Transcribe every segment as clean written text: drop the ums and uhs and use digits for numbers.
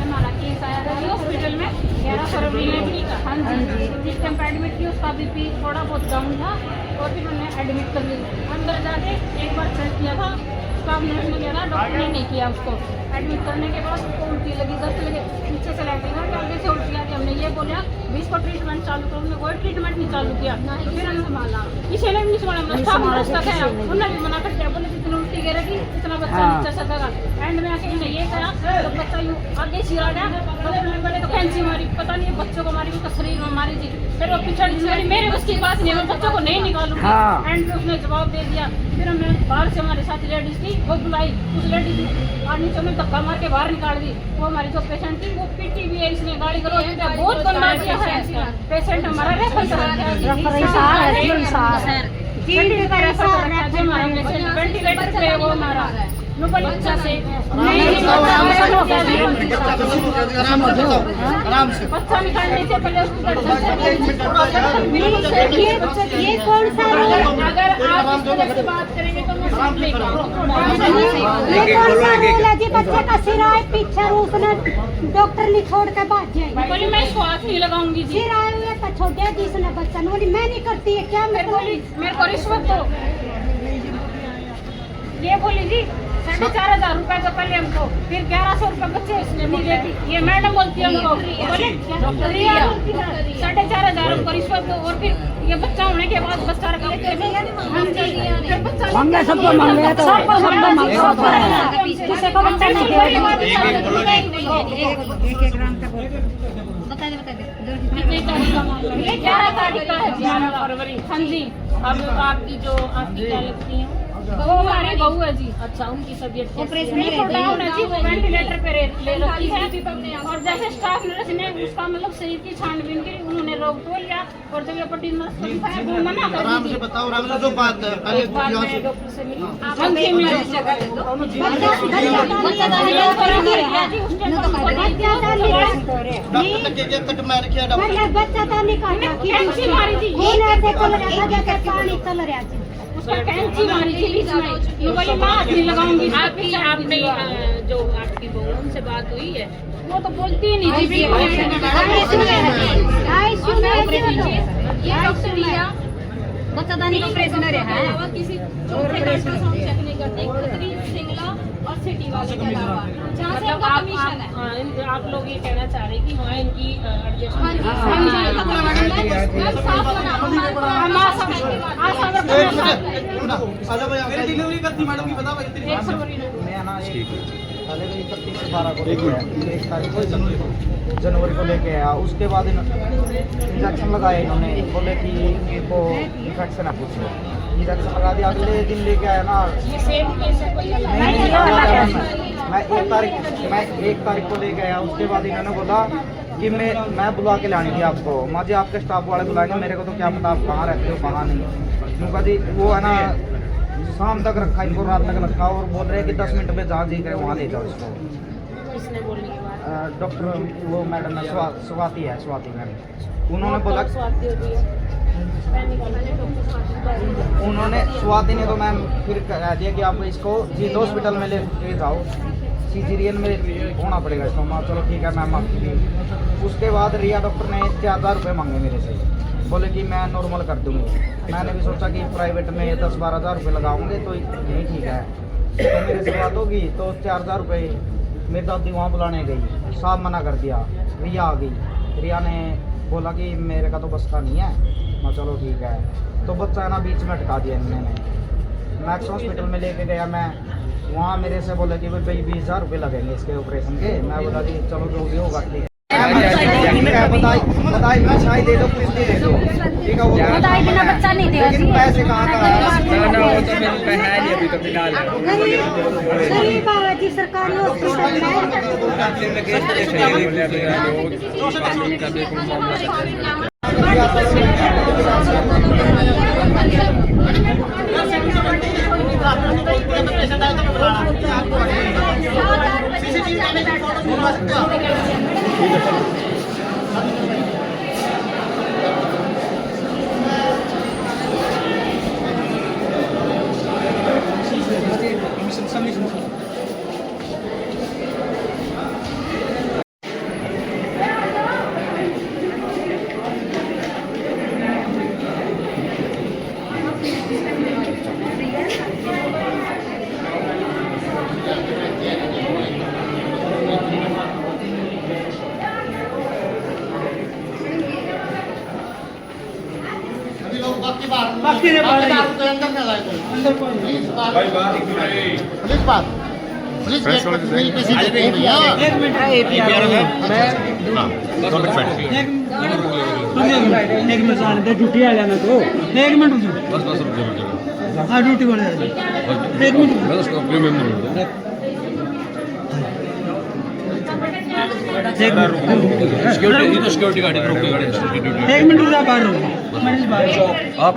हमारा केस आया था हॉस्पिटल में 11 फरवरी में। हाँ जी, जिस टाइम पे एडमिट की उसका बीपी थोड़ा बहुत डाउन था और फिर उन्हें एडमिट कर लिया। अंदर जाके एक बार चेक किया था, स्टाफ नर्स ने किया था, डॉक्टर ने नहीं किया उसको। एडमिट करने के बाद उसको उल्टी लगी, दस्त लगे, पीछे से लगेगा कि आगे से उल्टी आ गई। हमने ये बोला भी इसको ट्रीटमेंट चालू करो, उन्होंने कोई ट्रीटमेंट नहीं चालू किया। फिर हमने संभाला, किसी ने भी नहीं संभाला, स्टाफ नर्स तक है, उन्होंने भी मना कर दिया, बोले जितनी उल्टी गिरेगी इतना बच्चा नीचे सकेगा। एंड में आके उन्हें ये कहा तो बच्चा यूँ आगे चिरा गया, पहले तो कैंची मारी, पता नहीं बच्चों को मारी, उसका शरीर में मारी थी, फिर वो पिछड़ मारी, मेरे उसके पास नहीं, मैं बच्चों को नहीं निकालूंगी। एंड में उसने जवाब दे दिया। फिर हमने बाहर से हमारे साथ लेडीज थी वो बुलाई, उस लेडीज ने और नीचे में धक्का मार के बाहर निकाल दी। वो हमारी जो पेशेंट थी वो पीटी भी है, इसने गाड़ी करो बहुत गंदा किया है। पेशेंट हमारा वेंटिलेटर पे वो हमारा बच्चा से बच्चा निकालने से पहले ये कौन सा अगर आप इस बात करेंगे तो मैं बच्चे का सिरा है पीछे, उसने डॉक्टर ने छोड़ के भाग जाएगी। बोली मैं इसको हाथ नहीं लगाऊंगी जी, सिरा हुए तो छोड़ दिया जिसने बच्चा ने। बोली मैं नहीं करती है क्या, मेरे को रिश्वत दो। ये बोली जी 4,500 रुपए तो पहले हमको, फिर 1,100 रुपए बच्चे इसने नहीं देती। ये मैडम बोलती है हमको, बोले 4,500 हमको रिश्वत दो। और फिर ये बच्चा होने के बाद बच्चा रख लेते ये 11 तारीख का है, 11 फरवरी। हाँ जी, अब आपकी जो आपकी क्या लगती है वो हमारी बहू है जी। अच्छा, उनकी तबीयत डाउन है जी, वो वेंटिलेटर पे ले रखी है। और जैसे स्टाफ नर्स ने उसका मतलब शरीर की छानबीन की, उन्होंने रोक तो लिया और जब ये पट्टी नर्स को दिखाया वो मना कर दी। बताओ जो बात है डॉक्टर से मिली उसका कैंची मारी थी बीच में। ये बोली माँ नहीं लगाऊंगी। आपने जो आपकी बहू उनसे बात हुई है, वो तो बोलती ही नहीं थी। ये डॉक्टर लिया बच्चादानी ऑपरेशनर है, किसी चौथे डॉक्टर से हम चेक नहीं करते, खतरी सिंगला और सिटी वाले के अलावा जहाँ से आपका कमीशन है। आप लोग ये कहना चाह रहे हैं कि वहाँ इनकी डिलीवरी करती मैडम की बता पहले भी 31 से 12 को 1 तारीख को जनवरी को लेके आया। उसके बाद इंजेक्शन लगाया इन्होंने, बोले कि इनको इन्फेक्शन है कुछ, इंजेक्शन लगा दिया। अगले दिन लेके आया ना, मैं 1 तारीख को लेके आया। उसके बाद इन्होंने बोला कि मैं बुला के लानी थी आपको, मुझे आपके स्टाफ वाले बुलाएंगे, मेरे को तो क्या पता आप कहाँ रहते हो कहाँ नहीं। क्योंकि जी वो है ना शाम तक रखा, इनको रात तक रखा और बोल रहे हैं कि 10 मिनट में जहाँ जी करे वहाँ ले जाओ इसको। डॉक्टर वो मैडम है स्वाति है, स्वाति मैडम। उन्होंने बोला स्वाति ने तो मैम फिर कह दिया कि आप इसको जिला हॉस्पिटल में ले जाओ, सीजीरियन में होना पड़ेगा इसको। मैं चलो ठीक है मैम आपकी। उसके बाद रिया डॉक्टर ने 4,000 रुपये मांगे मेरे से, बोले कि मैं नॉर्मल कर दूँगी। मैंने भी सोचा कि प्राइवेट में 10-12 हज़ार रुपये लगाऊंगे तो नहीं ठीक है, तो मेरे से बात होगी। तो 4,000 रुपये मेरी दादी वहाँ बुलाने गई, साहब मना कर दिया। रिया आ गई, रिया ने बोला कि मेरे का तो बस का नहीं है। मैं चलो ठीक है। तो बच्चा है ना बीच में अटका दिया इन्होंने। मैक्स हॉस्पिटल में लेके गया मैं, वहाँ मेरे से बोले कि भाई 20,000 रुपये लगेंगे इसके ऑपरेशन के। मैं बोला कि चलो जो भी होगा ठीक है। बताई मिठाई दे दो, कुछ दे दो, ठीक है। वो बताई बिना बच्चा नहीं देगा, लेकिन पैसे कहाँ का गरीब बाबाजी सरकारी हॉस्पिटल बाकी ने बाहर अंदर कोई पुलिस बात पुलिस गेट पर मिल पे सीधे पे भैया 1 मिनट है एपीआर मैं एक मिनट आने दे ड्यूटी आ जाना तो 1 मिनट बस रुक हाँ ड्यूटी बन जाएगी 1 मिनट मैं उसको अपने member security guard duty 1 minute रुक बाहर रुक मैं बाहर आप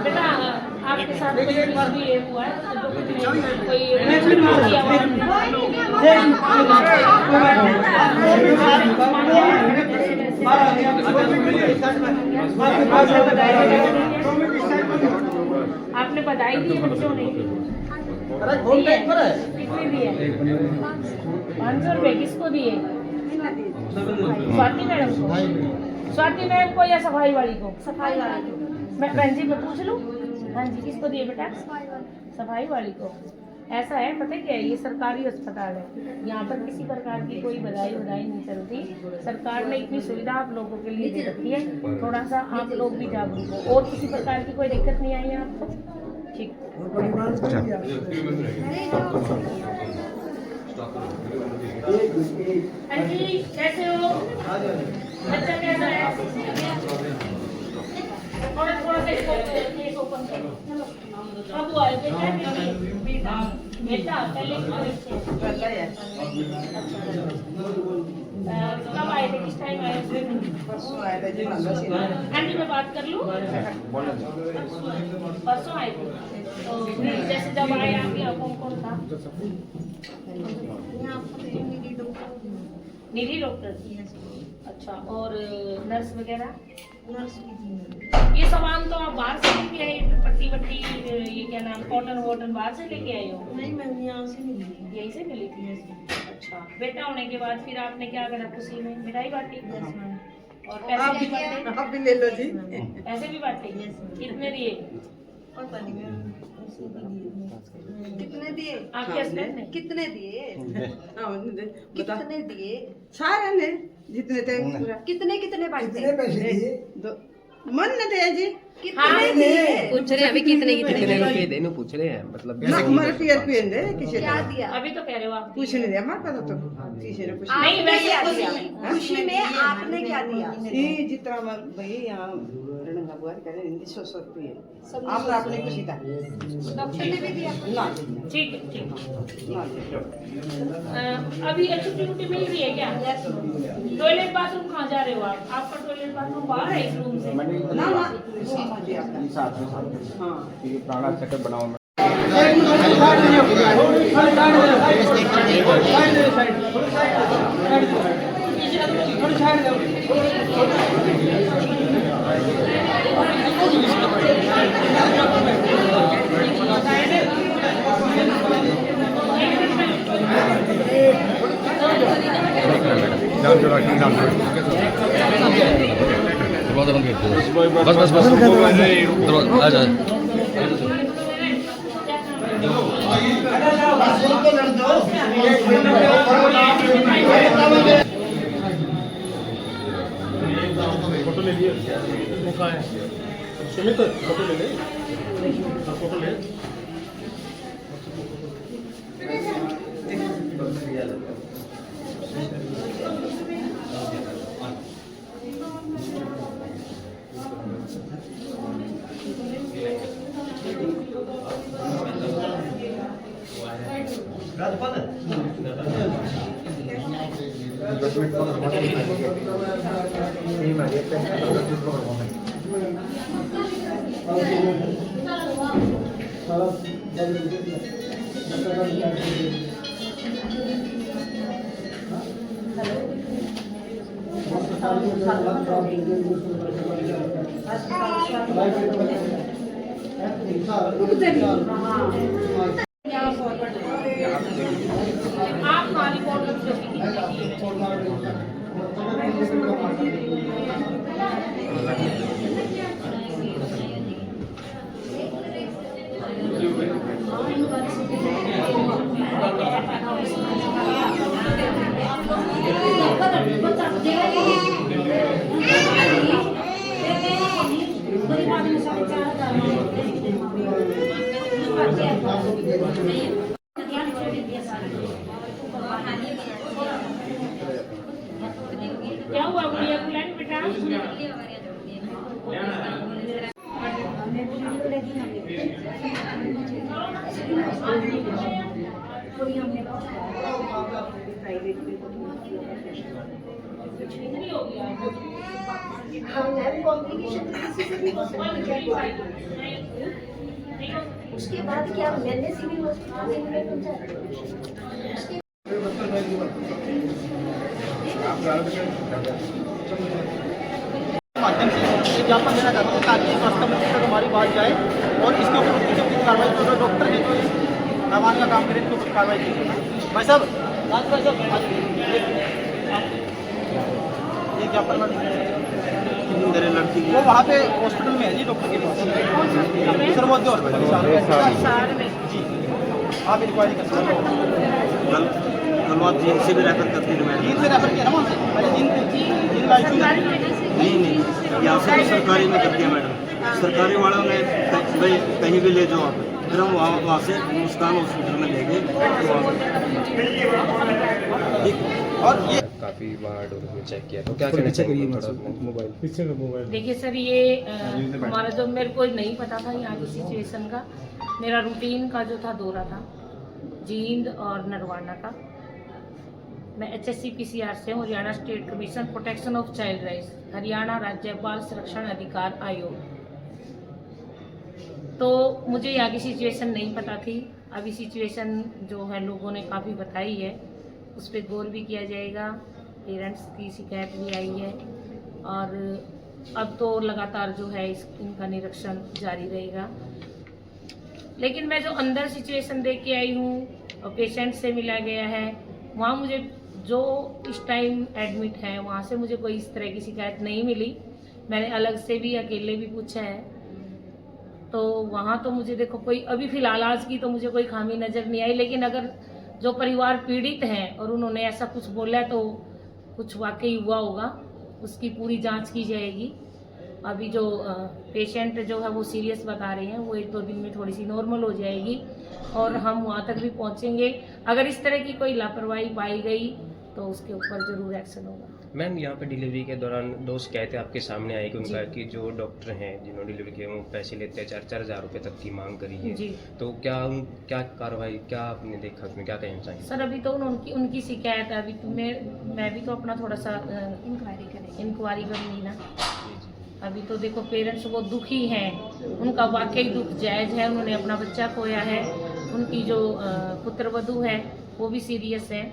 बेटा आपके साथ कोई भी ये हुआ है कोई आपने बधाई दी बच्चों ने कितनी दी है 500 रुपए किसको दिए स्वाति मैडम को स्वाति मैडम को या सफाई वाली को मैं बहन जी मैं पूछ लूँ हाँ जी किसको दिए बेटा सफाई वाली को ऐसा है पता क्या है ये सरकारी अस्पताल है यहाँ पर किसी प्रकार की कोई बधाई नहीं चलती सरकार ने इतनी सुविधा आप लोगों के लिए दे रखी है थोड़ा सा आप लोग भी जागरूक हो और किसी प्रकार की कोई दिक्कत नहीं आई है आपको ठीक आंटी कैसे हो बच्चा कैसा है थोड़ा सा इसको केस ओपन करो अब आए बेटा पहले कब आए थे किस टाइम आए थे आंटी मैं बात कर लूँ परसों आए थे तो जैसे जब आए आपके कौन कौन था निधि डॉक्टर अच्छा और नर्स वगैरह ये सामान तो आप बाहर से लेके आए पट्टी वट्टी ये क्या नाम कॉटन वॉटन बाहर से लेके आए हो नहीं मैं यहाँ से मिली यहीं से मिली थी अच्छा बेटा होने के बाद फिर आपने क्या करा खुशी में मिठाई बांटी और पैसे भी बांटे आप भी ले लो जी पैसे भी बांटे कितने दिए पता नहीं मैं कितने दिए आपके हस्बैंड ने कितने दिए कितने दिए सारे ने जितने थे कितने कितने बांटे मन न दे जी कितने दिए पूछ रहे अभी कितने रुपए देने पूछ रहे हैं मतलब हमारे पियर पियर दे किसी क्या दिया अभी तो कह रहे हो आप कुछ नहीं दिया हमारे पास तो किसी ने कुछ नहीं वैसे खुशी में आपने क्या दिया ये जितना भाई यहाँ रणंगा बुआ करे 100 रुपये आप आपने कुछ था डॉक्टर ने भी दिया ना ठीक है ठीक अभी छुट्टी वुट्टी मिल रही है क्या टॉयलेट बाथरूम कहाँ जा रहे हो आप आपका टॉयलेट बाथरूम बाहर है इस रूम से ना ना साथ में हाँ ये पुराना सेटअप बनाओ दरवाजा बंद कर बस बस बस आ जा फोटो ले लिए सुमित फोटो ले ले फोटो ले आप हमारी रिपोर्ट क्या हुआ गुड़िया को लाइन बेटा? हाँ मैम कॉम्प्लिकेशन उसके बाद क्या मैंने सिविल हॉस्पिटल में पहुंचा माध्यम से एक ज्ञापन देना चाहता हूँ ताकि स्वास्थ्य मंत्री तक हमारी बात जाए और इसके ऊपर उचित कार्रवाई जो डॉक्टर है जो इस दवाने का काम करें इसके ऊपर कार्रवाई कीजिए। भाई साहब ये ज्ञापन वो वहाँ पे हॉस्पिटल में है जी डॉक्टर के पास सर्वोदय हॉस्पिटल जी आप इंक्वायरी कर सकते हो। कल आप जीन से भी रेफर करती है मैडम? जीन से रेफर किया ना वहाँ से पहले जीन नहीं यहाँ से तो सरकारी में कर दिया मैडम। सरकारी वालों ने भाई कहीं भी ले जाओ आप, फिर हम वहाँ से मुस्कान हॉस्पिटल में ले गए। और ये काफ़ी वहाँ डोर में चेक किया तो क्या कहना चाहिए मोबाइल? देखिए सर ये हमारा जो मेरे को नहीं पता था यहाँ की सिचुएशन का। मेरा रूटीन का जो था दौरा था जींद और नरवाना का। मैं HSC PCR से हूँ, Haryana state commission protection of child rights, Haryana राज्य बाल संरक्षण अधिकार आयोग। तो मुझे यहाँ की सिचुएशन नहीं पता थी। अभी सिचुएशन जो है लोगों ने काफ़ी बताई है, उस पर गौर भी किया जाएगा। पेरेंट्स की शिकायत भी आई है और अब तो लगातार जो है इनका निरीक्षण जारी रहेगा। लेकिन मैं जो अंदर सिचुएशन देख के आई हूँ और पेशेंट से मिला गया है, वहाँ मुझे जो इस टाइम एडमिट है वहाँ से मुझे कोई इस तरह की शिकायत नहीं मिली। मैंने अलग से भी अकेले भी पूछा है तो वहाँ तो मुझे देखो कोई अभी फ़िलहाल आज की तो मुझे कोई खामी नज़र नहीं आई। लेकिन अगर जो परिवार पीड़ित हैं और उन्होंने ऐसा कुछ बोला तो कुछ वाकई हुआ होगा, उसकी पूरी जांच की जाएगी। अभी जो पेशेंट जो है वो सीरियस बता रहे हैं, वो 1-2 दिन में थोड़ी सी नॉर्मल हो जाएगी और हम वहाँ तक भी पहुँचेंगे। अगर इस तरह की कोई लापरवाही पाई गई तो उसके ऊपर ज़रूर एक्शन होगा। मैम यहाँ पे डिलीवरी के दौरान 2 शिकायतें आपके सामने आई कि उनका कि जो डॉक्टर हैं जिन्होंने डिलीवरी किया वो पैसे लेते हैं 4-4 हज़ार रुपये तक की मांग करी है जी। तो क्या कार्रवाई क्या आपने देखा, उसमें क्या कहना चाहिए? सर अभी तो उनकी शिकायत है, अभी तो मैं भी तो अपना थोड़ा सा इंक्वायरी करूँगी ना। अभी तो देखो पेरेंट्स वो दुखी हैं, उनका वाकई दुख जायज़ है। उन्होंने अपना बच्चा खोया है, उनकी जो पुत्रवधू है वो भी सीरियस है,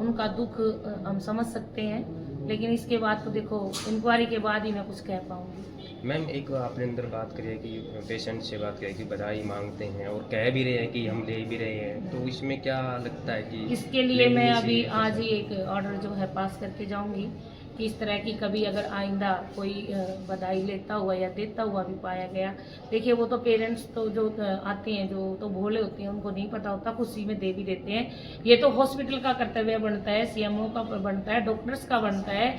उनका दुख हम समझ सकते हैं। लेकिन इसके बाद तो देखो इंक्वायरी के बाद ही मैं कुछ कह पाऊँगी। मैम एक आपने अंदर बात करी है कि पेशेंट से बात करी कि बधाई मांगते हैं और कह भी रहे हैं कि हम ले भी रहे हैं, तो इसमें क्या लगता है कि इसके लिए मैं अभी आज ही एक ऑर्डर जो है पास करके जाऊंगी कि इस तरह की कभी अगर आइंदा कोई बधाई लेता हुआ या देता हुआ भी पाया गया। देखिए वो तो पेरेंट्स तो जो आते हैं जो तो भोले होते हैं, उनको नहीं पता होता, खुशी में दे भी देते हैं। ये तो हॉस्पिटल का कर्तव्य बनता है, CMO का बनता है, डॉक्टर्स का बनता है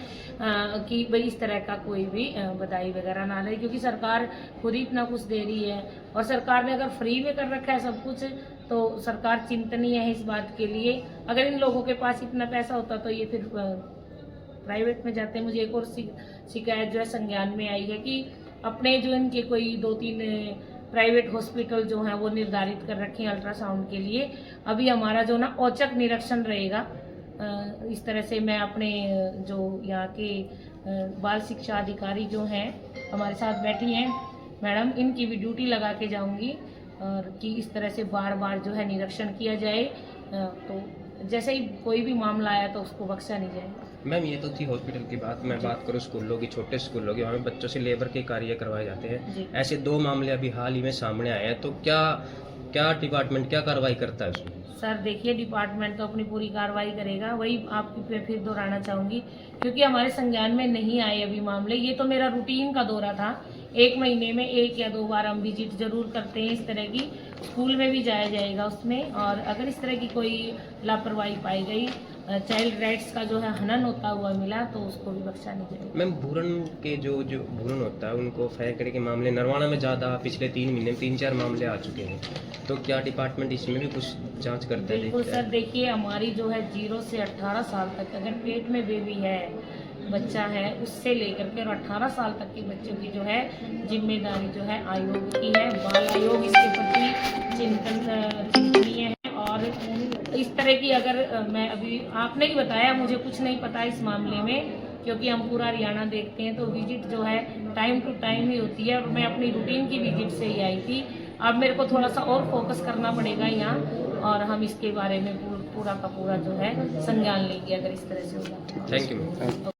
कि भाई इस तरह का कोई भी बधाई वगैरह ना ले, क्योंकि सरकार खुद ही इतना कुछ दे रही है। और सरकार ने अगर फ्री में कर रखा है सब कुछ तो सरकार चिंतनीय है इस बात के लिए। अगर इन लोगों के पास इतना पैसा होता तो ये फिर प्राइवेट में जाते हैं। मुझे एक और शिकायत जो है संज्ञान में आई है कि अपने जो इनके कोई 2-3 प्राइवेट हॉस्पिटल जो हैं वो निर्धारित कर रखे हैं अल्ट्रासाउंड के लिए। अभी हमारा जो ना औचक निरीक्षण रहेगा। इस तरह से मैं अपने जो यहाँ के बाल शिक्षा अधिकारी जो हैं हमारे साथ बैठी हैं मैडम, इनकी भी ड्यूटी लगा के जाऊँगी और कि इस तरह से बार बार जो है निरीक्षण किया जाए। तो जैसे ही कोई भी मामला आया तो उसको बख्शा नहीं जाएगा। मैम ये तो थी हॉस्पिटल की बात। मैं बात करूँ स्कूलों की, छोटे स्कूलों की, वहाँ में बच्चों से लेबर के कार्य करवाए जाते हैं। ऐसे 2 मामले अभी हाल ही में सामने आए हैं, तो क्या डिपार्टमेंट क्या कार्रवाई करता है उसमें? सर देखिए डिपार्टमेंट तो अपनी पूरी कार्रवाई करेगा। वही आपकी फिर दोहराना चाहूँगी क्योंकि हमारे संज्ञान में नहीं आए अभी मामले। ये तो मेरा रूटीन का दौरा था, 1 महीने में 1 या 2 बार हम विजिट जरूर करते हैं। इस तरह की स्कूल में भी जाया जाएगा उसमें, और अगर इस तरह की कोई लापरवाही पाई गई, चाइल्ड राइट्स का जो है हनन होता हुआ मिला, तो उसको भी बख्शा नहीं जाएगा। मैम भूरन के जो भूरन होता है उनको फायर करने के मामले नरवाना में ज़्यादा पिछले 3 महीने में 3-4 मामले आ चुके हैं, तो क्या डिपार्टमेंट इसमें भी कुछ जांच करता है? बिल्कुल सर, देखिए हमारी जो है 0 से 18 साल तक अगर पेट में बेबी है, बच्चा है, उससे लेकर के और 18 साल तक के बच्चों की जो है जिम्मेदारी जो है आयोग की है। बाल आयोग इसके प्रति चिंतनीय है। और इस तरह की अगर मैं अभी आपने ही बताया, मुझे कुछ नहीं पता इस मामले में, क्योंकि हम पूरा हरियाणा देखते हैं तो विजिट जो है टाइम टू टाइम ही होती है, और मैं अपनी रूटीन की विजिट से ही आई थी। अब मेरे को थोड़ा सा और फोकस करना पड़ेगा यहाँ, और हम इसके बारे में पूरा का पूरा जो है संज्ञान लेंगे अगर इस तरह से होगा। Thank you ma'am.